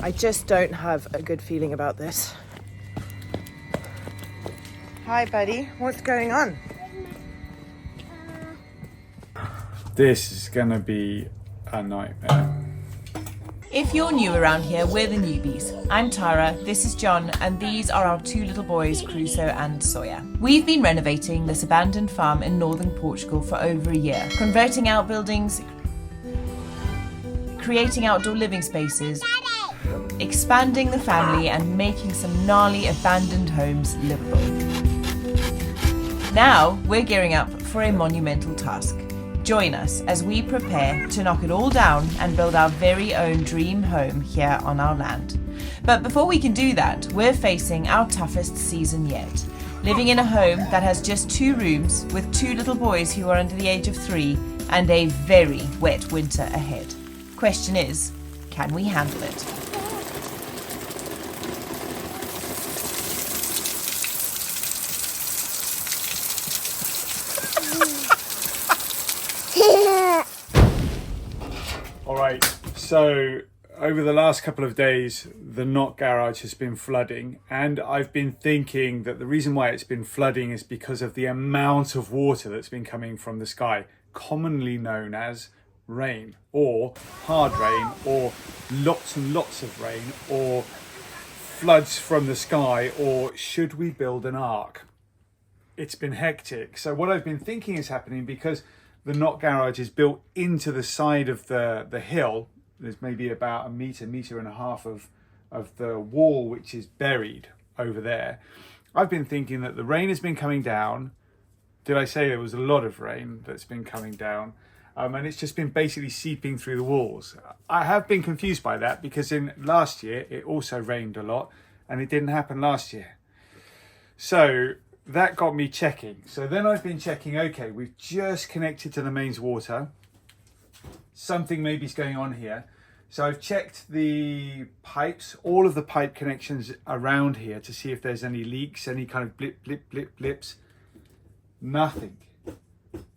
I just don't have a good feeling about this. Hi, buddy. What's going on? This is gonna be a nightmare. If you're new around here, we're the newbies. I'm Tara, this is John, and these are our two little boys, Crusoe and Sawyer. We've been renovating this abandoned farm in northern Portugal for over a year, converting outbuildings, creating outdoor living spaces, expanding the family, and making some gnarly abandoned homes livable. Now we're gearing up for a monumental task. Join us as we prepare to knock it all down and build our very own dream home here on our land. But before we can do that, we're facing our toughest season yet. Living in a home that has just 2 rooms with 2 little boys who are under the age of 3 and a very wet winter ahead. Question is, can we handle it? Alright, so over the last couple of days, the Knott garage has been flooding, and I've been thinking that the reason why it's been flooding is because of the amount of water that's been coming from the sky, commonly known as rain, or hard rain, or lots and lots of rain, or floods from the sky, or should we build an ark? It's been hectic. So what I've been thinking is happening because the Knott garage is built into the side of the hill. There's maybe about a metre and a half of the wall which is buried over there. I've been thinking that the rain has been coming down. Did I say there was a lot of rain that's been coming down? And it's just been basically seeping through the walls. I have been confused by that because in last year it also rained a lot and it didn't happen last year. So that got me checking. So then I've been checking, okay, we've just connected to the mains water. Something maybe is going on here. So I've checked the pipes, all of the pipe connections around here to see if there's any leaks, any kind of blips. Nothing.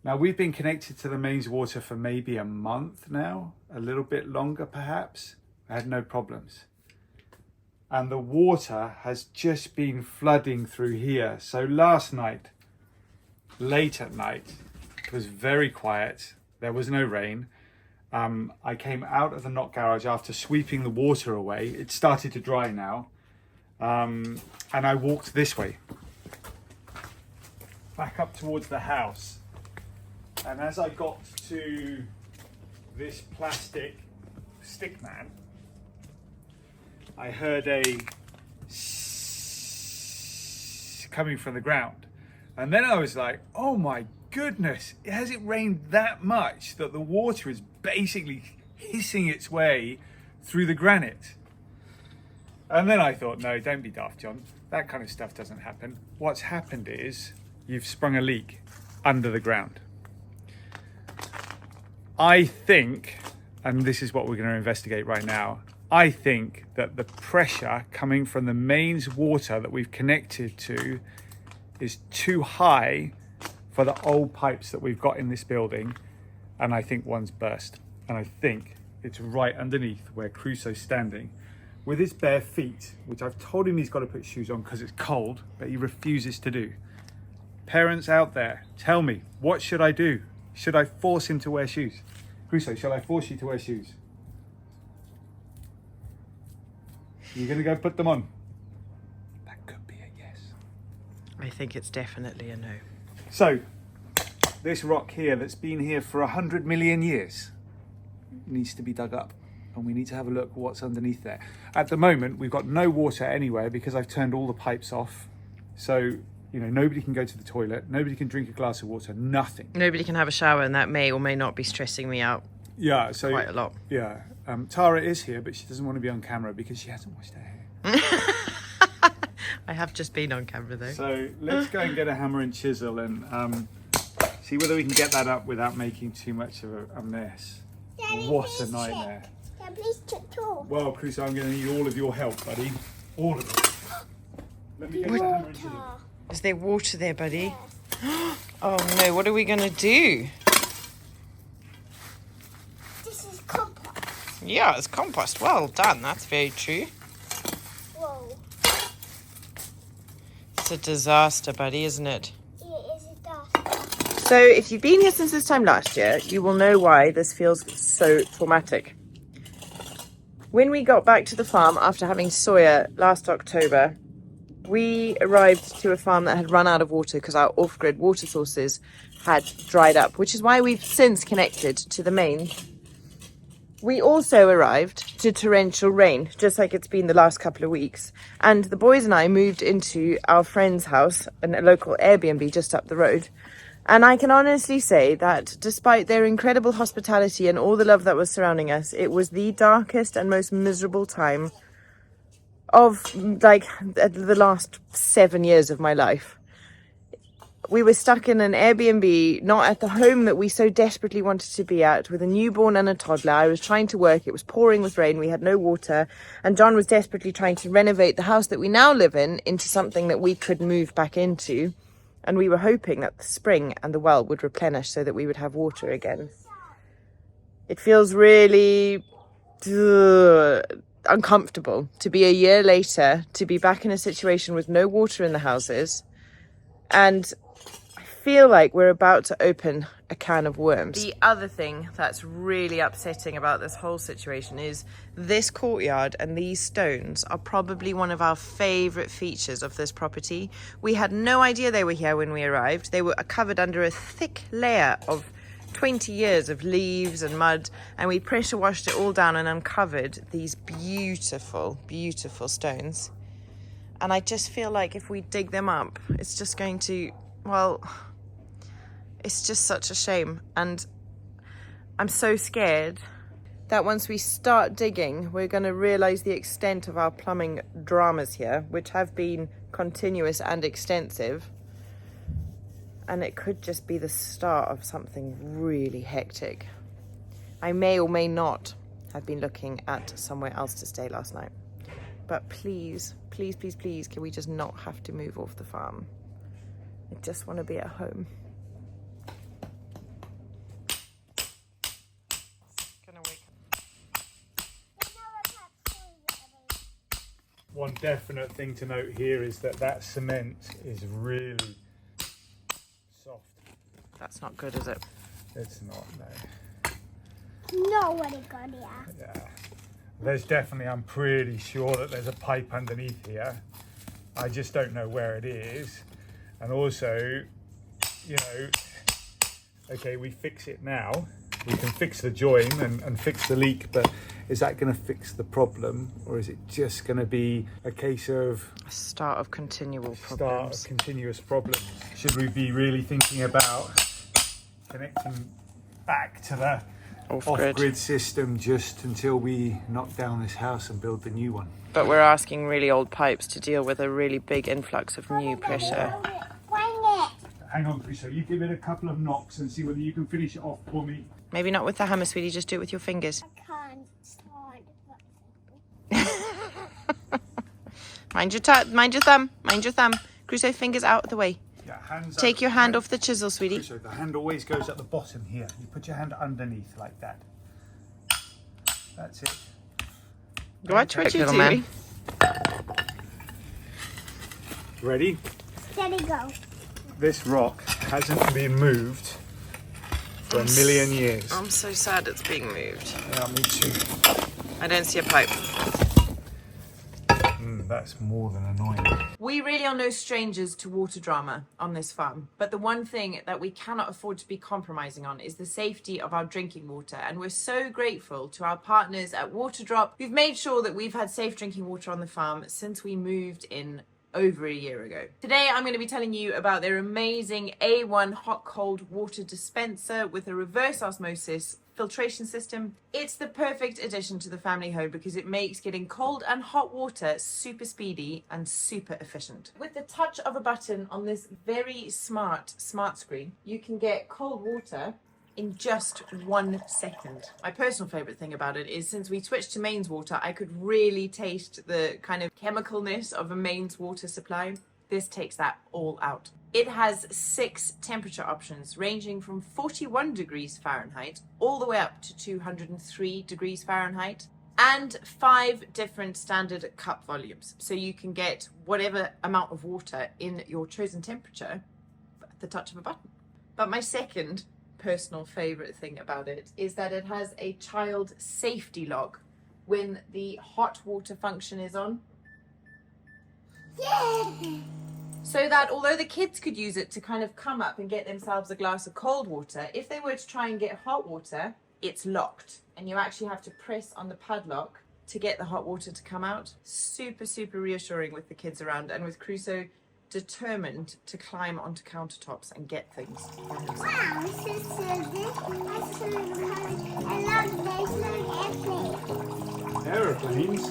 Now we've been connected to the mains water for maybe a month now, a little bit longer perhaps. I had no problems. And the water has just been flooding through here. So last night, late at night, it was very quiet. There was no rain. I came out of the Knott garage after sweeping the water away. It started to dry now. And I walked this way, back up towards the house. And as I got to this plastic stick man, I heard a coming from the ground. And then I was like, oh my goodness, has it rained that much that the water is basically hissing its way through the granite? And then I thought, no, don't be daft, John. That kind of stuff doesn't happen. What's happened is you've sprung a leak under the ground. I think, and this is what we're going to investigate right now, I think that the pressure coming from the mains water that we've connected to is too high for the old pipes that we've got in this building. And I think one's burst. And I think it's right underneath where Crusoe's standing with his bare feet, which I've told him he's got to put shoes on because it's cold, but he refuses to do. Parents out there, tell me, what should I do? Should I force him to wear shoes? Crusoe, shall I force you to wear shoes? You're going to go put them on? That could be a yes. I think it's definitely a no. So, this rock here that's been here for 100 million years needs to be dug up. And we need to have a look what's underneath there. At the moment, we've got no water anywhere because I've turned all the pipes off. So, you know, nobody can go to the toilet. Nobody can drink a glass of water. Nothing. Nobody can have a shower, and that may or may not be stressing me out. Yeah, so quite a lot. Yeah, Tara is here, but she doesn't want to be on camera because she hasn't washed her hair. I have just been on camera though. So let's go and get a hammer and chisel and see whether we can get that up without making too much of a mess. Daddy, What a please nightmare. check. Daddy, please check too. Well, Crusoe, I'm going to need all of your help, buddy. All of it. Let me get the hammer and chisel. Water. Is there water there, buddy? Oh no, what are we going to do? This is copper. Yeah, it's compost. Well done. That's very true. Whoa. It's a disaster, buddy, isn't it? It is a dust. So if you've been here since this time last year, you will know why this feels so traumatic. When we got back to the farm after having soya last October, we arrived to a farm that had run out of water because our off-grid water sources had dried up, which is why we've since connected to the main. We also arrived to torrential rain, just like it's been the last couple of weeks. And the boys and I moved into our friend's house, a local Airbnb just up the road. And I can honestly say that despite their incredible hospitality and all the love that was surrounding us, it was the darkest and most miserable time of like the last 7 years of my life. We were stuck in an Airbnb, not at the home that we so desperately wanted to be at, with a newborn and a toddler. I was trying to work. It was pouring with rain. We had no water. And John was desperately trying to renovate the house that we now live in into something that we could move back into. And we were hoping that the spring and the well would replenish so that we would have water again. It feels really uncomfortable to be a year later, to be back in a situation with no water in the houses. And I feel like we're about to open a can of worms. The other thing that's really upsetting about this whole situation is this courtyard and these stones are probably one of our favourite features of this property. We had no idea they were here when we arrived. They were covered under a thick layer of 20 years of leaves and mud, and we pressure washed it all down and uncovered these beautiful, beautiful stones. And I just feel like if we dig them up, it's just going to, well, it's just such a shame. And I'm so scared that once we start digging, we're going to realise the extent of our plumbing dramas here, which have been continuous and extensive. And it could just be the start of something really hectic. I may or may not have been looking at somewhere else to stay last night. But please, please, please, please, can we just not have to move off the farm? I just want to be at home. One definite thing to note here is that cement is really soft. That's not good, is it? It's not, no. Nobody got it. Yeah. There's definitely, I'm pretty sure that there's a pipe underneath here. I just don't know where it is. And also, you know, okay, we fix it now. We can fix the join and fix the leak, but is that going to fix the problem? Or is it just going to be a case of A start of continual start problems. of continuous problems? Should we be really thinking about connecting back to the off-grid system just until we knock down this house and build the new one? But we're asking really old pipes to deal with a really big influx of new pressure. Bring it. Hang on, Chris, so you give it a couple of knocks and see whether you can finish it off for me. Maybe not with the hammer, sweetie, just do it with your fingers. I can't start. Mind your thumb, mind your thumb. Crusoe, fingers out of the way. Yeah, hands Take up. your hand off the chisel, sweetie. So the hand always goes at the bottom here. You put your hand underneath like that. That's it. Watch what you're doing. Ready? Steady go. This rock hasn't been moved for a million years. I'm so sad it's being moved. Yeah, me too. I don't see a pipe. That's more than annoying. We really are no strangers to water drama on this farm, but the one thing that we cannot afford to be compromising on is the safety of our drinking water, and we're so grateful to our partners at Waterdrop who've made sure that we've had safe drinking water on the farm since we moved in over a year ago. Today I'm going to be telling you about their amazing A1 hot cold water dispenser with a reverse osmosis filtration system. It's the perfect addition to the family home because it makes getting cold and hot water super speedy and super efficient. With the touch of a button on this very smart screen, you can get cold water in just 1 second. My personal favourite thing about it is since we switched to mains water, I could really taste the kind of chemicalness of a mains water supply. This takes that all out. It has 6 temperature options ranging from 41 degrees Fahrenheit all the way up to 203 degrees Fahrenheit, and 5 different standard cup volumes. So you can get whatever amount of water in your chosen temperature at the touch of a button. But my second personal favorite thing about it is that it has a child safety log when the hot water function is on. So that although the kids could use it to kind of come up and get themselves a glass of cold water, if they were to try and get hot water, it's locked and you actually have to press on the padlock to get the hot water to come out. Super, super reassuring with the kids around and with Crusoe determined to climb onto countertops and get things for himself. Wow, this is so good. I love this Aeroplanes?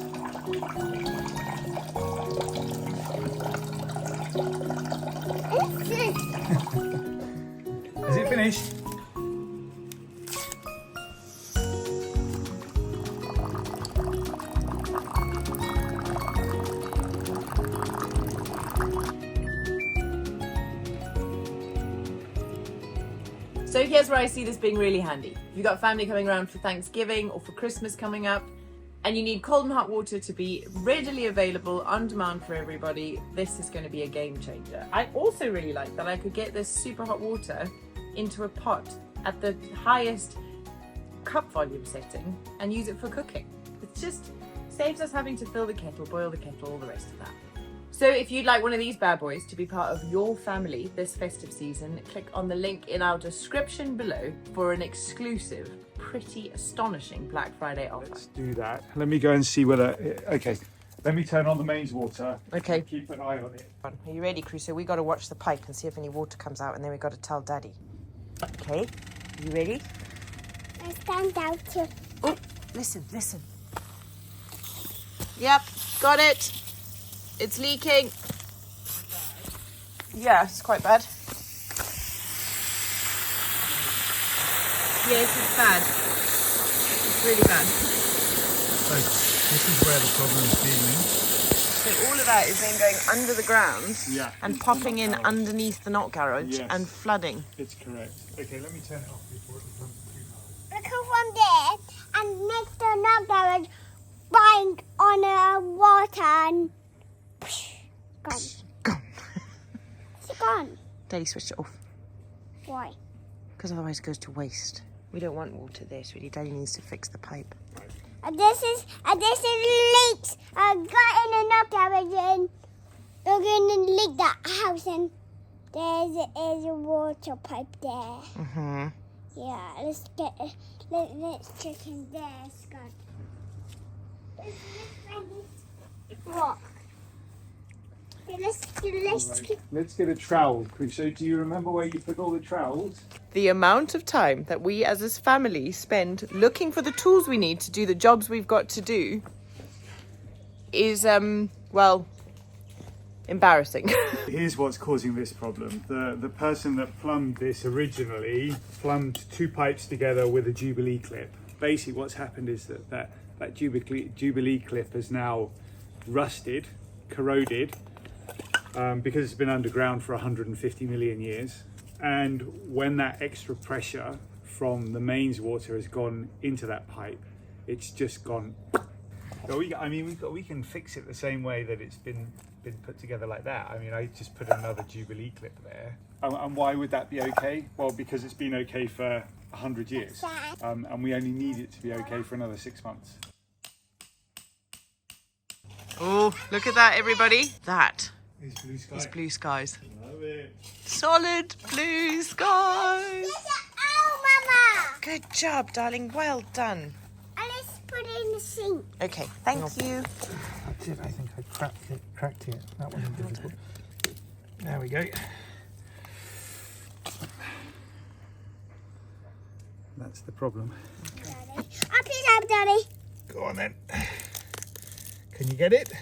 Is it finished? So here's where I see this being really handy. If you've got family coming around for Thanksgiving or for Christmas coming up, and you need cold and hot water to be readily available on demand for everybody, this is going to be a game changer. I also really like that I could get this super hot water into a pot at the highest cup volume setting and use it for cooking. It just saves us having to fill the kettle, boil the kettle, all the rest of that. So if you'd like one of these bad boys to be part of your family this festive season, click on the link in our description below for an exclusive, pretty astonishing Black Friday offer. Let's do that. Let me go and see whether... Okay, let me turn on the mains water. Okay. Keep an eye on it. Are you ready, Crusoe? We got to watch the pipe and see if any water comes out, and then we got to tell Daddy. Okay, are you ready? I stand out too. Oh, listen, listen. Yep, got it. It's leaking. Yeah, it's quite bad. Yes, it's bad. It's really bad. So this is where the problem's been. So all of that is then going under the ground and it's popping the in knock garage. underneath the knock garage Yes. and flooding. It's correct. Okay, let me turn it off before it becomes too hard. Look from there and next to the garage, bang on the water and gone. Gone. It's gone. Daddy switched it off Why? because otherwise it goes to waste. We don't want water there, sweetie. Daddy needs to fix the pipe. This is leaks. I got in the garage and they're going to leak that house and there's a water pipe there. Mm-hmm. Yeah, let's check in there, Scott. What? Let's get a trowel, Crusoe. Do you remember where you put all the trowels? The amount of time that we as this family spend looking for the tools we need to do the jobs we've got to do is, well, embarrassing. Here's what's causing this problem. The person that plumbed this originally plumbed 2 pipes together with a Jubilee clip. Basically what's happened is that Jubilee clip has now rusted, corroded, because it's been underground for 150 million years. And when that extra pressure from the mains water has gone into that pipe, it's just gone. So we can fix it the same way that it's been put together like that. I mean, I just put another Jubilee clip there. And why would that be okay? Well, because it's been okay for 100 years. And we only need it to be okay for another 6 months. Oh, look at that, everybody. That It's blue sky. is blue skies. Love it. Solid blue skies. Oh, Mama! Good job, darling. Well done. And let's put it in the sink. Okay, thank you. That's it. I think I cracked it. That wasn't difficult. There we go. That's the problem. Daddy. Up it up, Daddy. Go on then. Can you get it?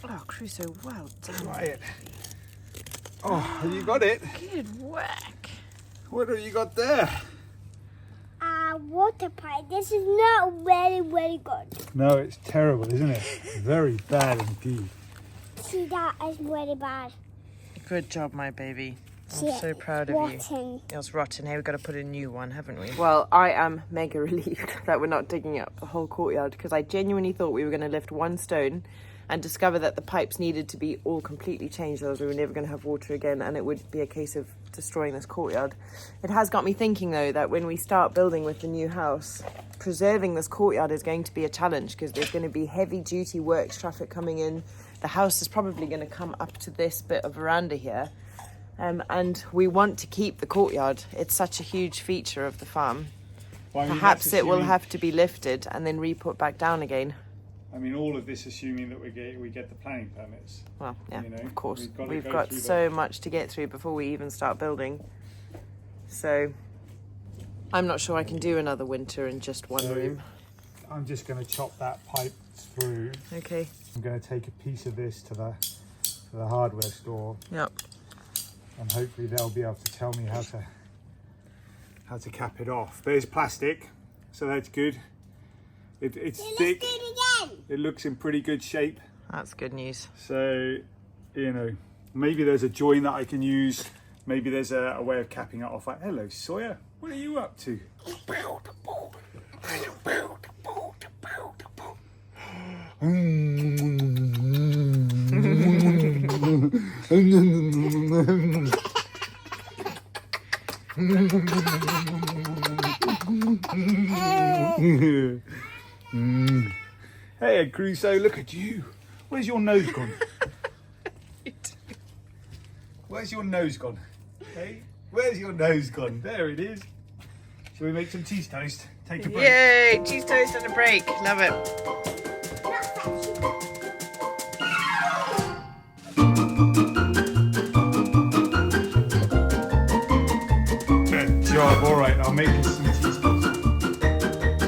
Oh, Crusoe, well done. Try it. Oh, have you got it? Good work. What have you got there? Water pipe. This is not very, very good. No, it's terrible, isn't it? Very bad indeed. See, that is really bad. Good job, my baby. See, I'm so proud of you. rotten. It was rotten. Hey, we've got to put a new one, haven't we? Well, I am mega relieved that we're not digging up the whole courtyard, because I genuinely thought we were going to lift one stone and discover that the pipes needed to be all completely changed, otherwise we were never going to have water again, and it would be a case of destroying this courtyard. It has got me thinking, though, that when we start building with the new house, preserving this courtyard is going to be a challenge, because there's going to be heavy-duty works traffic coming in. The house is probably going to come up to this bit of veranda here. And we want to keep the courtyard. It's such a huge feature of the farm. Well, I mean, Perhaps that's it will assuming- have to be lifted and then re-put back down again. I mean, all of this assuming that we get the planning permits. Well, yeah, You know, of course. we've gotta We've go got through so much to get through before we even start building. So I'm not sure I can do another winter in just one So- room. I'm just going to chop that pipe through. Okay. I'm going to take a piece of this to the hardware store, Yep. and hopefully they'll be able to tell me how to cap it off. There's plastic, so that's good. It's Let's thick. do it again. It looks in pretty good shape. That's good news. So, you know, maybe there's a join that I can use. Maybe there's a way of capping it off. Like, hello, Sawyer. What are you up to? Hey, Crusoe, look at you. Where's your nose gone? Where's your nose gone? Hey, where's your nose gone? There it is. Shall we make some cheese toast? Take a break. Yay! Cheese toast and a break. Love it. Good job. All right, I'll make us some cheese toast.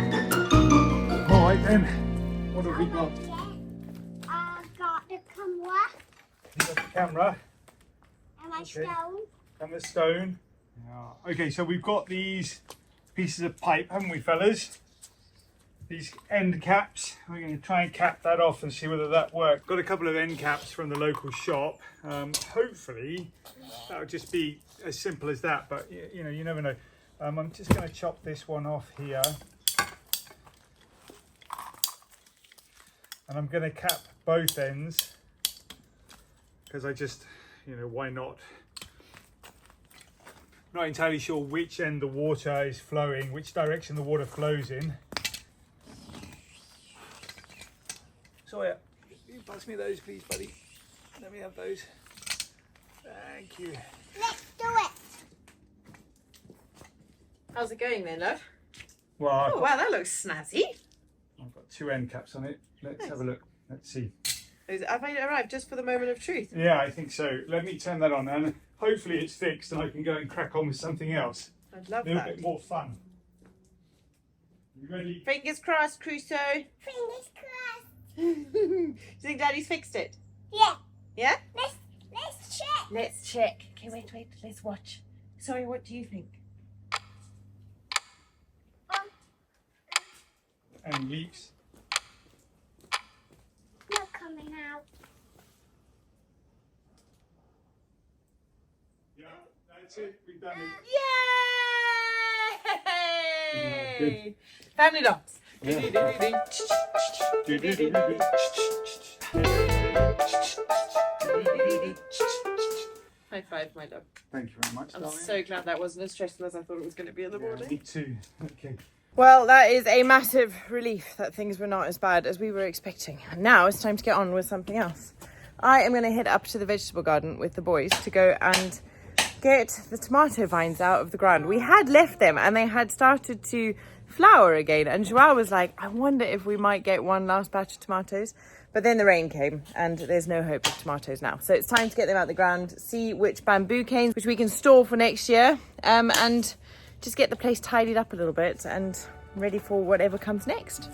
All right then. What have we got? I've got the camera You got the camera and my Okay. stone. and the stone. Yeah. Okay, so we've got these pieces of pipe, haven't we, fellas? These end caps. We're going to try and cap that off and see whether that works. Got a couple of end caps from the local shop. Hopefully, that'll just be as simple as that. But you know, you never know. I'm just going to chop this one off here. And I'm going to cap both ends because I just, you know, why not? Not entirely sure which end the water is flowing, which direction the water flows in. Sawyer, can you pass me those, please, buddy? Let me have those. Thank you. Let's do it. How's it going then, love? Well, I've Oh, got, wow, that looks snazzy. I've got two end caps on it. Let's have a look. Let's see. Have I arrived just for the moment of truth? Yeah, I think so. Let me turn that on, and hopefully it's fixed, and I can go and crack on with something else. I'd love A little that. bit more fun. You ready? Fingers crossed, Crusoe. Fingers crossed. Do you think Daddy's fixed it? Yeah. Yeah? Let's check. Let's check. Okay, wait. Let's watch. Sorry, what do you think? And leaks. Not coming out. Yeah, that's it. We've done it. Yay! Family dogs. High five, my dog. Thank you very much, I'm darling. so glad that wasn't as stressful as I thought it was going to be in the Yeah, morning. me too. Okay. Well, that is a massive relief that things were not as bad as we were expecting. And now it's time to get on with something else. I am going to head up to the vegetable garden with the boys to go and get the tomato vines out of the ground. We had left them and they had started to flower again, and Joao was like, I wonder if we might get one last batch of tomatoes. But then the rain came and there's no hope of tomatoes now. So it's time to get them out of the ground, see which bamboo canes which we can store for next year, and just get the place tidied up a little bit and ready for whatever comes next.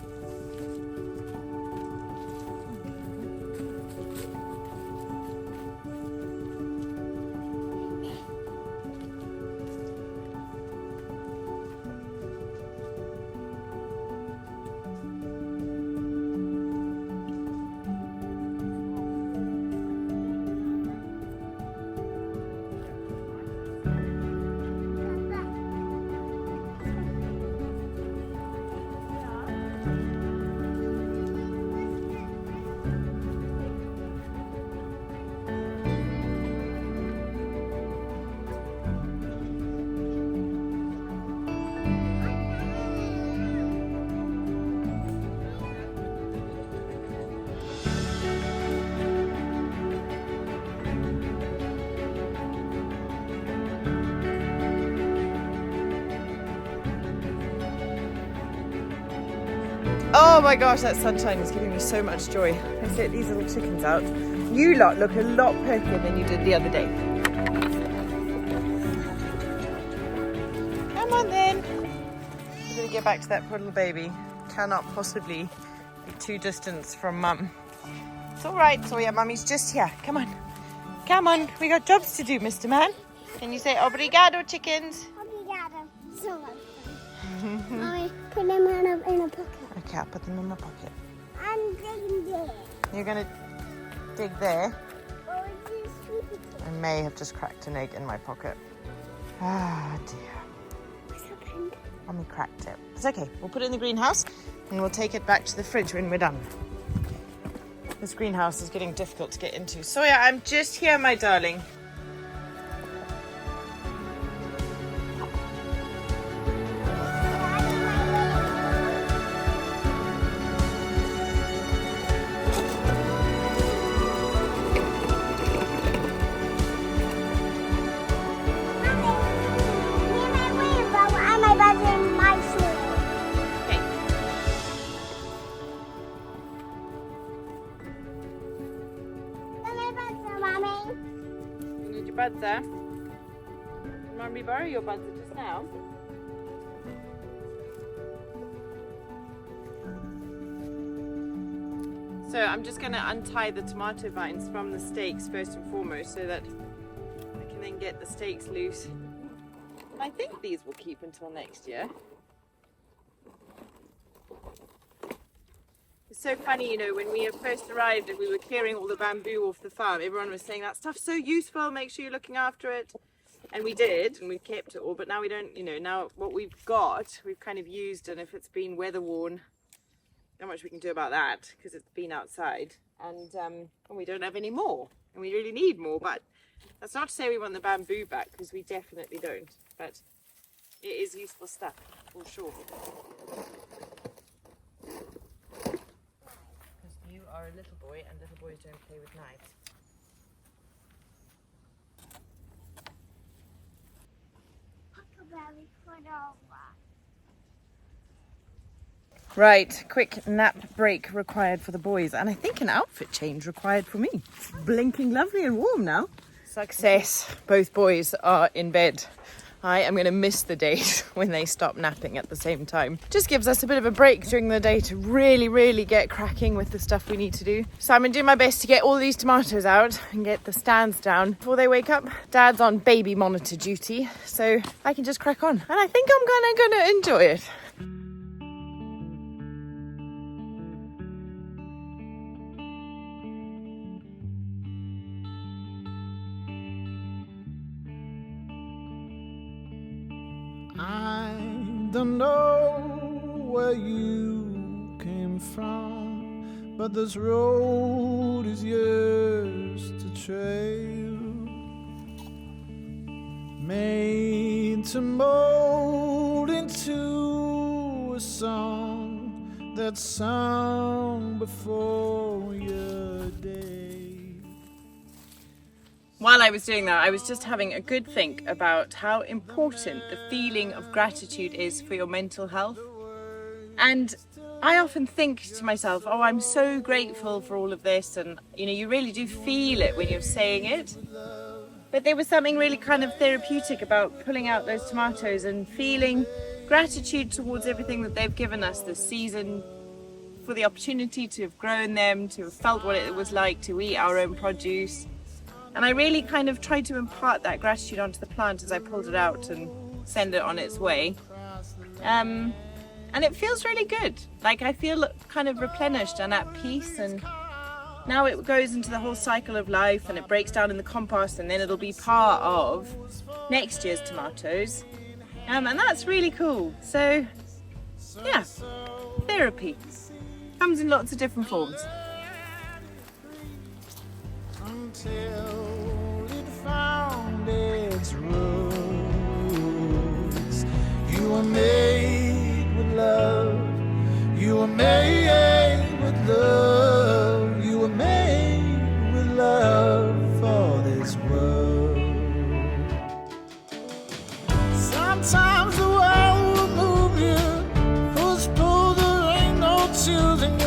Oh my gosh, that sunshine is giving me so much joy. Let's get these little chickens out. You lot look a lot perkier than you did the other day. Come on then. We're going to get back to that poor little baby. Cannot possibly be too distant from mum. It's all right, Sawyer. Mummy's just here. Come on. Come on. We got jobs to do, Mr. Man. Can you say obrigado, chickens? Obrigado. So much fun. I put them in a pocket. Okay, I'll put them in my pocket. I'm digging there. You're going to dig there. Oh, it's just I may have just cracked an egg in my pocket. Ah, dear. What's happened? Mommy cracked it. It's okay. We'll put it in the greenhouse and we'll take it back to the fridge when we're done. This greenhouse is getting difficult to get into. Sawyer, I'm just here, my darling. Buds there. Mum, we borrow your buds just now. So I'm just going to untie the tomato vines from the stakes first and foremost so that I can then get the stakes loose. I think these will keep until next year. It's so funny, you know, when we first arrived and we were clearing all the bamboo off the farm, everyone was saying that stuff's so useful, make sure you're looking after it. And we did, and we kept it all, but now we don't, you know, now what we've got, we've kind of used, and if it's been weather worn, not much we can do about that because it's been outside, and we don't have any more, and we really need more. But that's not to say we want the bamboo back, because we definitely don't, but it is useful stuff for sure. You are a little boy and little boys don't play with knives. Right, quick nap break required for the boys, and I think an outfit change required for me. It's blinking lovely and warm now. Success, both boys are in bed. I am going to miss the days when they stop napping at the same time. Just gives us a bit of a break during the day to really get cracking with the stuff we need to do. So I'm going to do my best to get all these tomatoes out and get the stands down before they wake up. Dad's on baby monitor duty, so I can just crack on. And I think I'm gonna enjoy it. I don't know where you came from, but this road is yours to trail, made to mold into a song that's sung before your day. while I was doing that, I was just having a good think about how important the feeling of gratitude is for your mental health. And I often think to myself, oh, I'm so grateful for all of this, and you really do feel it when you're saying it. But there was something really kind of therapeutic about pulling out those tomatoes and feeling gratitude towards everything that they've given us this season, for the opportunity to have grown them, to have felt what it was like to eat our own produce. And I really kind of tried to impart that gratitude onto the plant as I pulled it out and send it on its way. And it feels really good. Like, I feel kind of replenished and at peace, and now it goes into the whole cycle of life and it breaks down in the compost, and then it'll be part of next year's tomatoes. And that's really cool. So yeah, therapy comes in lots of different forms. Until it found its roots. You were made with love. You were made with love. You were made with love for this world. Sometimes the world will move you, push, pull, there ain't no choosing.